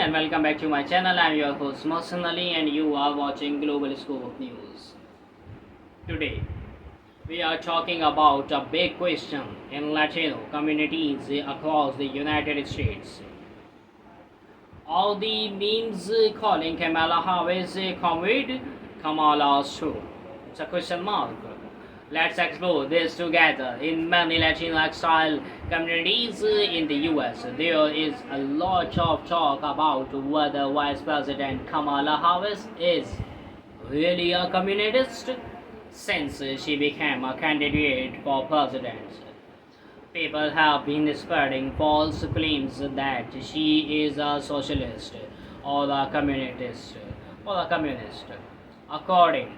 and welcome back to my channel. I am your host Mohsen Ali and you are watching Global Scope of News. Today we are talking about a big question in Latino communities across the United States. All the memes calling Kamala Harris COVID, Kamala's true. It's a question mark. Let's explore this together. In many Latinx-style communities in the US, there is a lot of talk about whether Vice President Kamala Harris is really a communist since she became a candidate for president. People have been spreading false claims that she is a socialist or a communist. According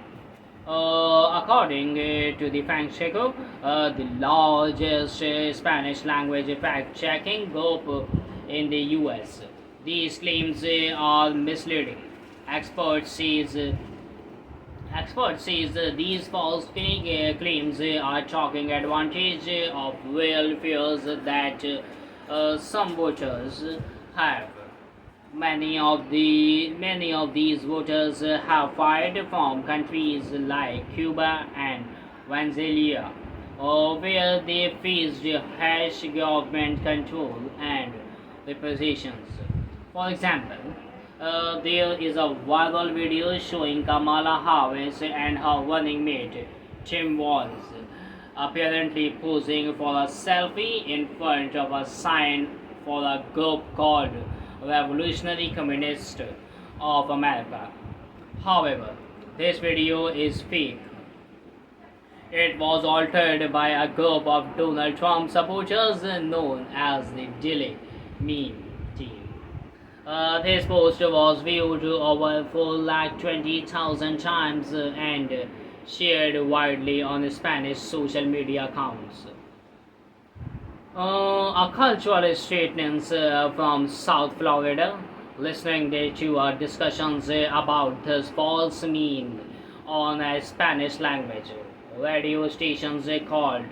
according to the fact checker, the largest Spanish language fact checking group in the US, these claims are misleading. Experts says these false claims are taking advantage of real fears that some voters have. Many of these voters have filed from countries like Cuba and Venezuela, where they faced harsh government control and repressions. For example, there is a viral video showing Kamala Harris and her running mate Tim Walz apparently posing for a selfie in front of a sign for a group called Revolutionary Communist of America. However, this video is fake. It was altered by a group of Donald Trump supporters known as the Delay Meme Team. This post was viewed over 420,000 times and shared widely on Spanish social media accounts. A cultural students from South Florida listening to our discussions about this false meme on a Spanish language radio stations called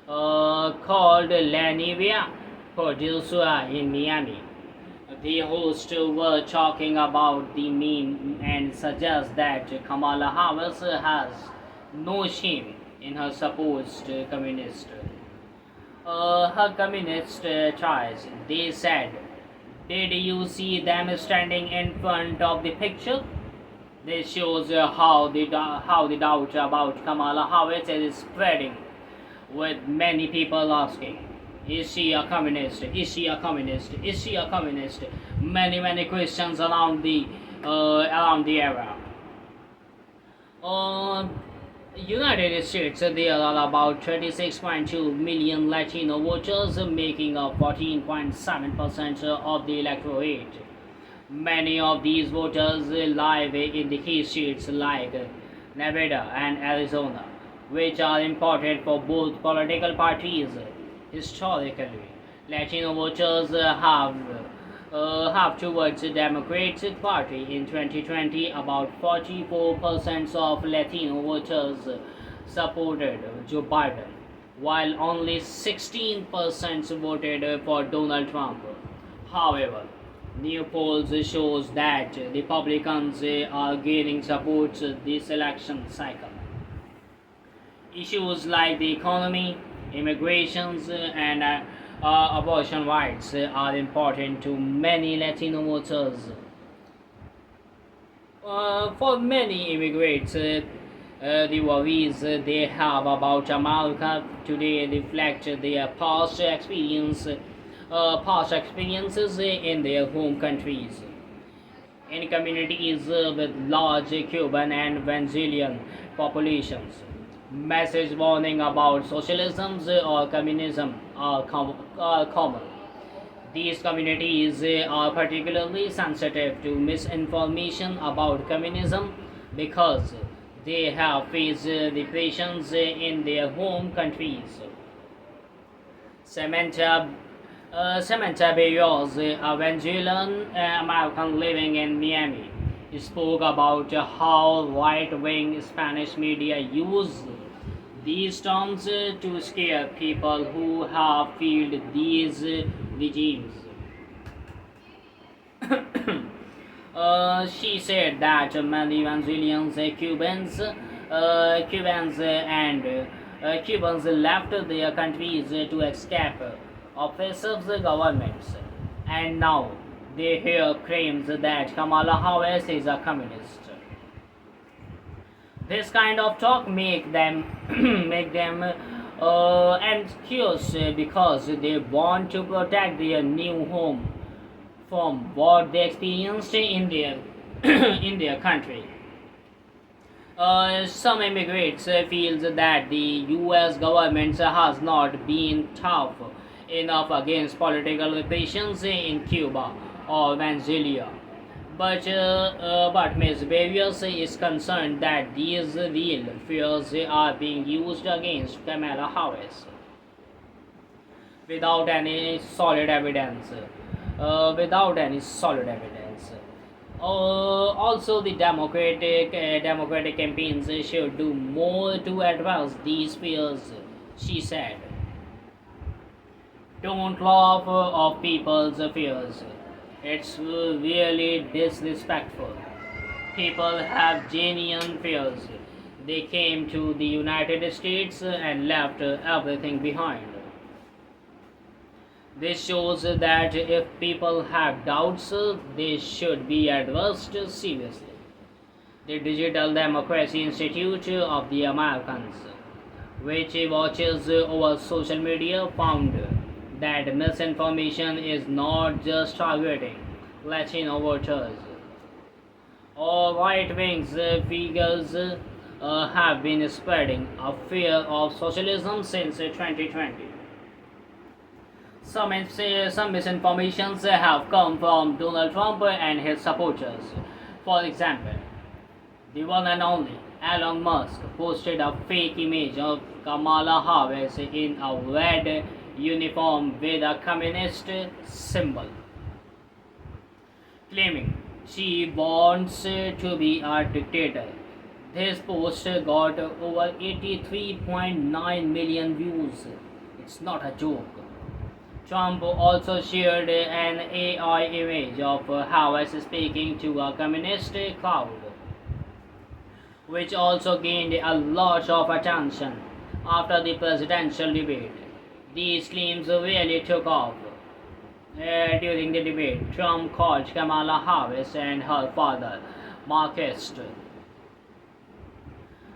La Nivea producer in Miami. The hosts were talking about the meme and suggest that Kamala Harris has no shame in her supposed communist her communist ties. They said, "Did you see them standing in front of the picture?" This shows how the doubt about Kamala Harris is spreading, with many people asking, "Is she a communist? Is she a communist? Is she a communist?" Many questions around the era. United States, there are about 36.2 million Latino voters, making up 14.7% of the electorate. Many of these voters live in the key states like Nevada and Arizona, which are important for both political parties. Historically, Latino voters have towards the Democratic Party. In 2020, about 44% of Latino voters supported Joe Biden, while only 16% voted for Donald Trump. However, new polls shows that Republicans are gaining support this election cycle. Issues like the economy, immigrations, and abortion rights are important to many Latino voters. For many immigrants, the worries they have about America today reflect their past experiences in their home countries. In communities with large Cuban and Venezuelan populations, message warning about socialism or communism are common. These communities are particularly sensitive to misinformation about communism because they have faced repressions in their home countries. Samantha Bayos, a Venezuelan American living in Miami, spoke about how right-wing Spanish media use these terms to scare people who have felt these regimes. She said that many Venezuelans, Cubans left their countries to escape oppressive governments, and now they hear claims that Kamala Harris is a communist. This kind of talk make them make them anxious because they want to protect their new home from what they experienced in their in their country. Some immigrants feel that the U.S. government has not been tough enough against political repressions in Cuba or Venezuela. But Ms. Bevius is concerned that these real fears are being used against Kamala Harris without any solid evidence. Without any solid evidence. Also, the Democratic campaigns should do more to address these fears, she said. Don't laugh off people's fears. It's really disrespectful. People have genuine fears. They came to the United States and left everything behind. This shows that if people have doubts, they should be addressed seriously. The Digital Democracy Institute of the Americans, which watches over social media, found that misinformation is not just targeting Latino voters or right-wing figures have been spreading a fear of socialism since 2020. Some misinformations have come from Donald Trump and his supporters. For example, the one and only Elon Musk posted a fake image of Kamala Harris in a red uniform with a communist symbol, claiming she wants to be a dictator. This post got over 83.9 million views. It's not a joke. Trump also shared an AI image of Harris speaking to a communist crowd, which also gained a lot of attention after the presidential debate. These claims really took off. During the debate, Trump called Kamala Harris and her father Marxist,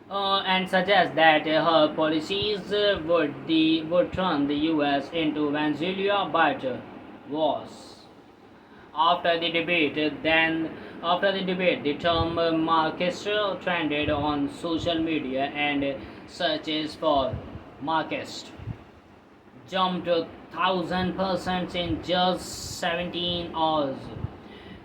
and suggests that her policies would turn the U.S. into Venezuela, but worse. After the debate, the term Marxist trended on social media, and searches for Marxist jumped 1,000% in just 17 hours.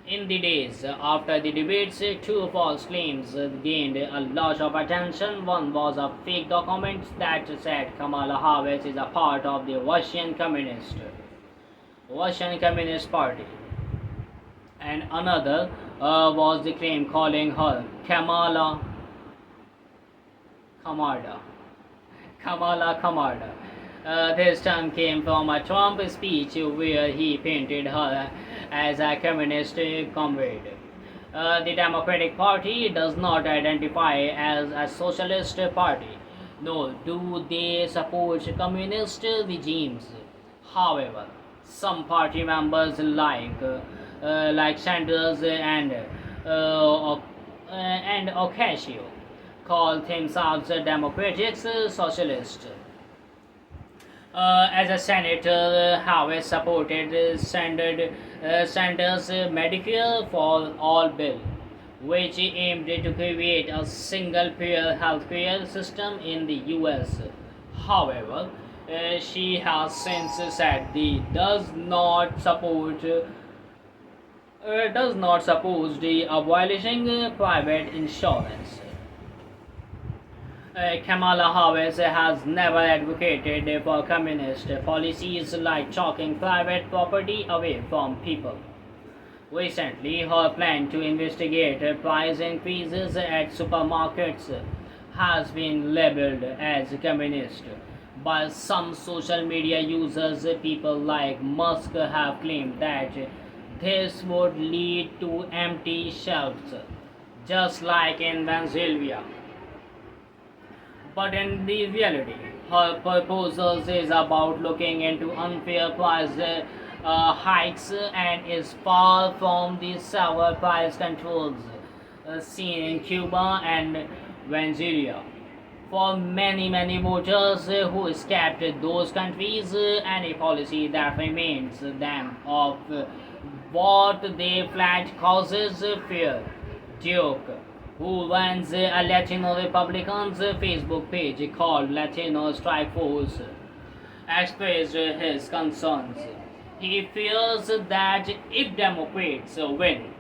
In the days after the debates, two false claims gained a lot of attention. One was a fake document that said Kamala Harris is a part of the Russian Communist Party, and another was the claim calling her Kamala Kamarda. This term came from a Trump speech where he painted her as a communist comrade. The Democratic Party does not identify as a socialist party, nor do they support communist regimes. However, some party members like Sanders and Ocasio call themselves Democratic Socialists. As a senator, Harris supported Sanders' Medicare for All bill, which aimed to create a single-payer healthcare system in the U.S. However, she has since said the does not support the abolishing private insurance. Kamala Harris has never advocated for communist policies like taking private property away from people. Recently, her plan to investigate price increases at supermarkets has been labeled as communist. By some social media users, people like Musk have claimed that This would lead to empty shelves, just like in Venezuela. But in the reality, her proposals is about looking into unfair price hikes and is far from the sour price controls seen in Cuba and Venezuela. For many voters who escaped those countries, any policy that remains them of what they flagged causes fear. Duke, who runs a Latino Republicans Facebook page called Latino Strike Force, expressed his concerns. He fears that if Democrats win,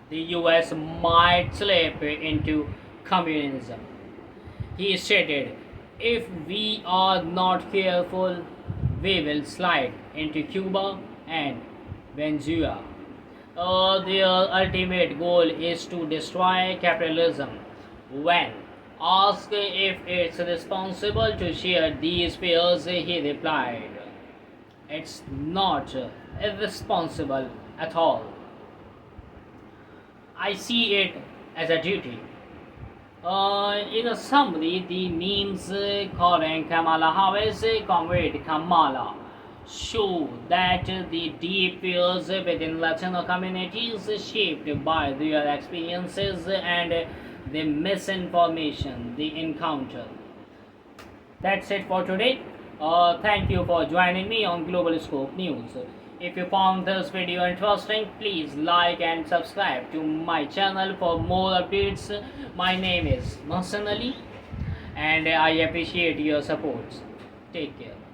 the US might slip into communism. He stated, if we are not careful, we will slide into Cuba and Venezuela. Their ultimate goal is to destroy capitalism. When asked if it's responsible to share these fears, he replied, it's not irresponsible at all. I see it as a duty. In a summary, the memes calling Kamala Harris Comrade Kamala show that the deep fears within Latino communities shaped by their experiences and the misinformation they encounter. That's it for today. Thank you for joining me on Global Scope News. If you found this video interesting, please like and subscribe to my channel for more updates. My name is Mohsen Ali and I appreciate your support. Take care.